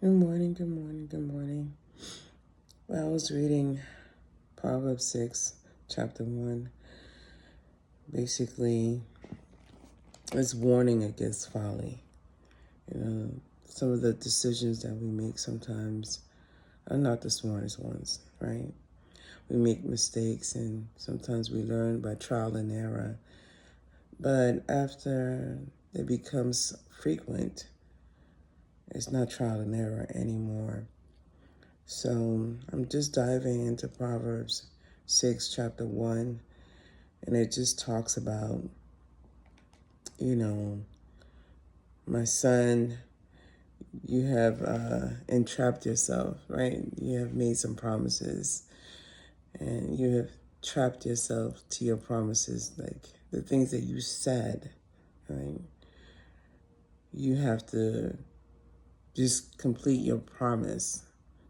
Good morning, good morning, good morning. Well, I was reading Proverbs 6, chapter 1. Basically, it's warning against folly. Some of the decisions that we make sometimes are not the smartest ones, right? We make mistakes and sometimes we learn by trial and error. But after it becomes frequent, it's not trial and error anymore. So I'm just diving into Proverbs 6, chapter 1, and it just talks about, my son, you have entrapped yourself, right? You have made some promises, and you have trapped yourself to your promises, like the things that you said, right? You have to just complete your promise.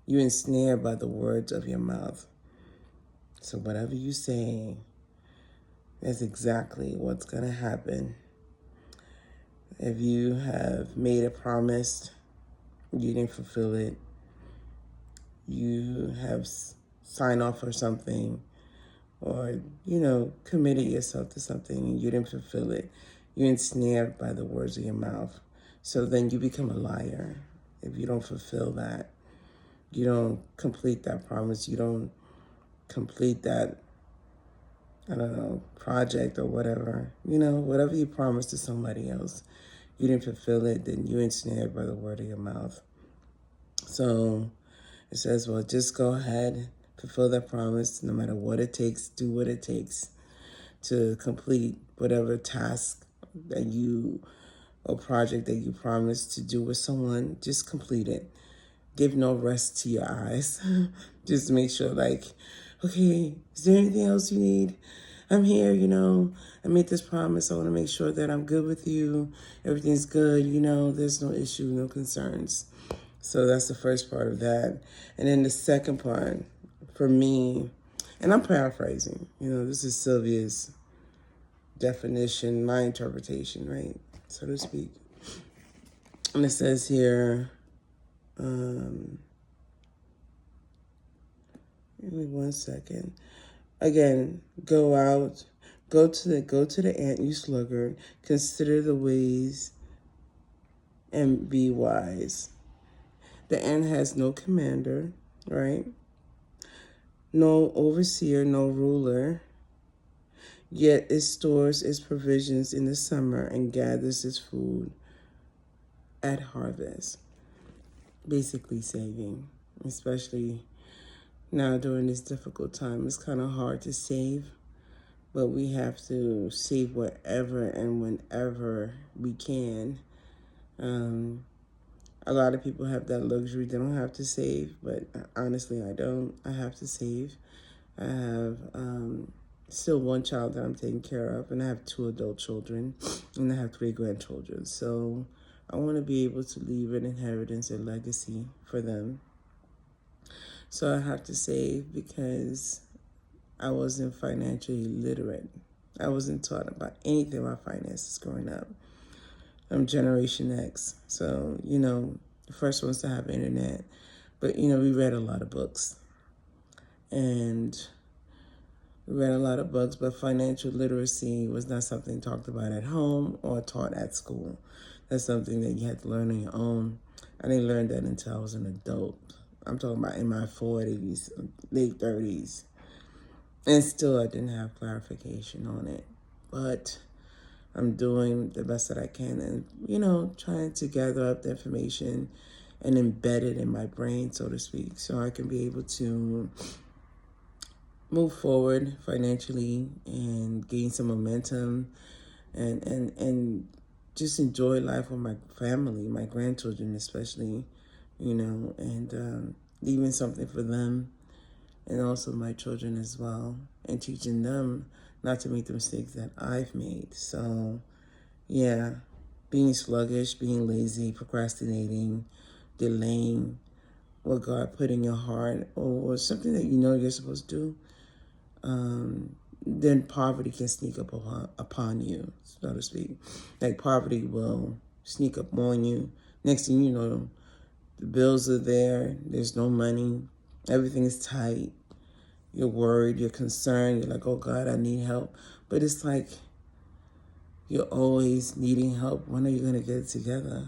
You ensnared by the words of your mouth. So whatever you say, that's exactly what's going to happen. If you have made a promise, you didn't fulfill it, you have signed off for something, or, committed yourself to something and you didn't fulfill it, you're ensnared by the words of your mouth. So then you become a liar. If you don't fulfill that, you don't complete that promise, you don't complete that, project or whatever, whatever you promised to somebody else, you didn't fulfill it, then you're ensnared by the word of your mouth. So it says, well, just go ahead, fulfill that promise, no matter what it takes, do what it takes to complete whatever task that you or project that you promised to do with someone. Just complete it. Give no rest to your eyes. Just make sure, okay, is there anything else you need? I'm here, I made this promise. I want to make sure that I'm good with you. Everything's good, there's no issue, no concerns. So that's the first part of that. And then the second part, for me, and I'm paraphrasing, this is Sylvia's definition, my interpretation, right, so to speak. And it says here, give me 1 second. Again, go out, go to the ant, you sluggard, consider the ways and be wise. The ant has no commander, right? No overseer, no ruler. Yet it stores its provisions in the summer and gathers its food at harvest. Basically saving, especially now during this difficult time. It's kind of hard to save, but we have to save wherever and whenever we can. A lot of people have that luxury. They don't have to save, but honestly, I don't. I have to save. I have still one child that I'm taking care of, and I have 2 adult children, and I have 3 grandchildren. So I want to be able to leave an inheritance, a legacy for them. So I have to save because I wasn't financially literate. I wasn't taught about anything about finances growing up. I'm Generation X, so, the first ones to have internet. But, we read a lot of books. And we read a lot of books, but financial literacy was not something talked about at home or taught at school. That's something that you had to learn on your own. I didn't learn that until I was an adult. I'm talking about in my 40s, late 30s. And still I didn't have clarification on it. But I'm doing the best that I can and, trying to gather up the information and embed it in my brain, so to speak, so I can be able to move forward financially and gain some momentum and just enjoy life with my family, my grandchildren especially, and leaving something for them and also my children as well, and teaching them not to make the mistakes that I've made. So, yeah, being sluggish, being lazy, procrastinating, delaying what God put in your heart or something that you're supposed to do, then poverty can sneak up upon you, so to speak. Like poverty will sneak up on you. Next thing you know, The bills are there. There's no money. Everything is tight. You're worried. You're concerned. You're like, oh, God, I need help. But it's like you're always needing help. When are you going to get it together?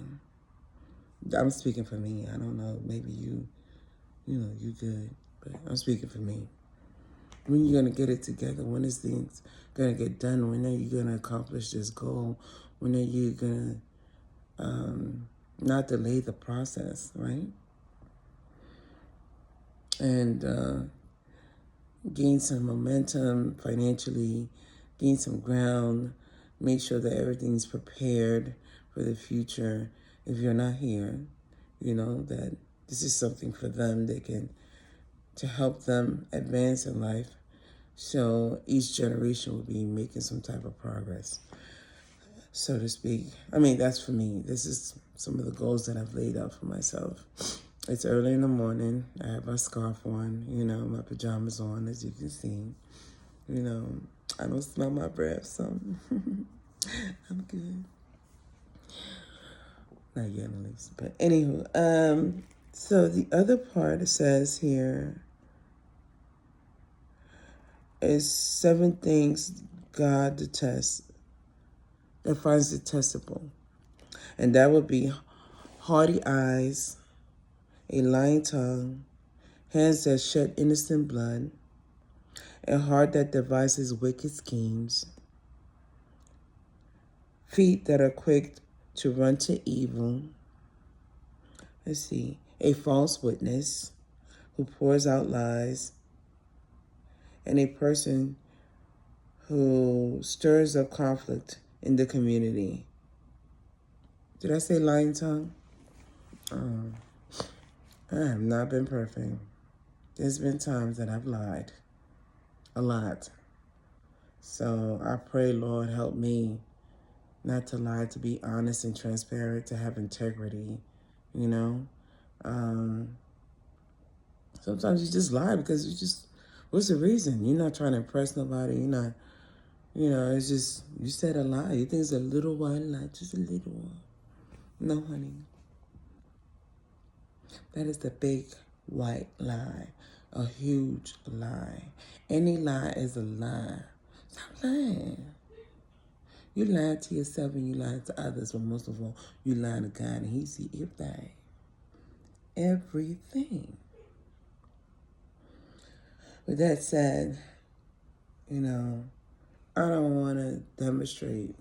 I'm speaking for me. I don't know. Maybe you good. But I'm speaking for me. When are you going to get it together? When is things going to get done? When are you going to accomplish this goal? When are you going to not delay the process, right? And gain some momentum financially, gain some ground, make sure that everything's prepared for the future. If you're not here, that this is something for them to help them advance in life. So each generation will be making some type of progress, so to speak. I mean, that's for me. This is some of the goals that I've laid out for myself. It's early in the morning. I have my scarf on, my pajamas on, as you can see. I don't smell my breath, so I'm good. Not yet, at least. But anywho, so the other part, it says here, is 7 things God detests, that finds detestable. And that would be haughty eyes, a lying tongue, hands that shed innocent blood, a heart that devises wicked schemes, feet that are quick to run to evil. Let's see, a false witness who pours out lies, and a person who stirs up conflict in the community. Did I say lying tongue? I have not been perfect. There's been times that I've lied. A lot. So I pray, Lord, help me not to lie, to be honest and transparent, to have integrity, Sometimes you just lie because what's the reason? You're not trying to impress nobody. You're not, it's just, you said a lie. You think it's a little white lie, just a little one. No, honey. That is the big white lie, a huge lie. Any lie is a lie. Stop lying. You lie to yourself and you lie to others, but most of all, you lie to God and He sees everything. Everything. With that said, I don't want to demonstrate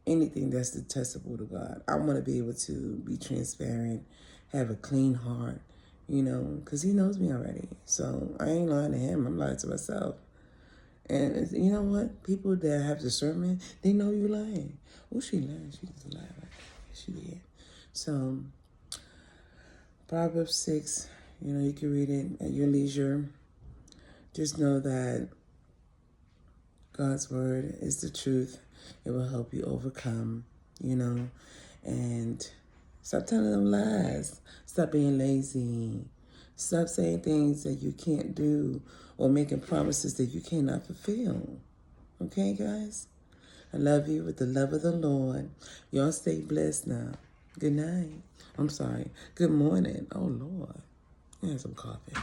anything that's detestable to God. I want to be able to be transparent, have a clean heart, because He knows me already. So I ain't lying to Him. I'm lying to myself. And you know what? People that have discernment, they know you're lying. Oh, she lying. She just lied, right? She did. So, Proverbs 6, you can read it at your leisure. Just know that God's word is the truth. It will help you overcome, and stop telling them lies. Stop being lazy. Stop saying things that you can't do or making promises that you cannot fulfill. Okay, guys? I love you with the love of the Lord. Y'all stay blessed now. Good night. I'm sorry. Good morning. Oh, Lord. I had some coffee.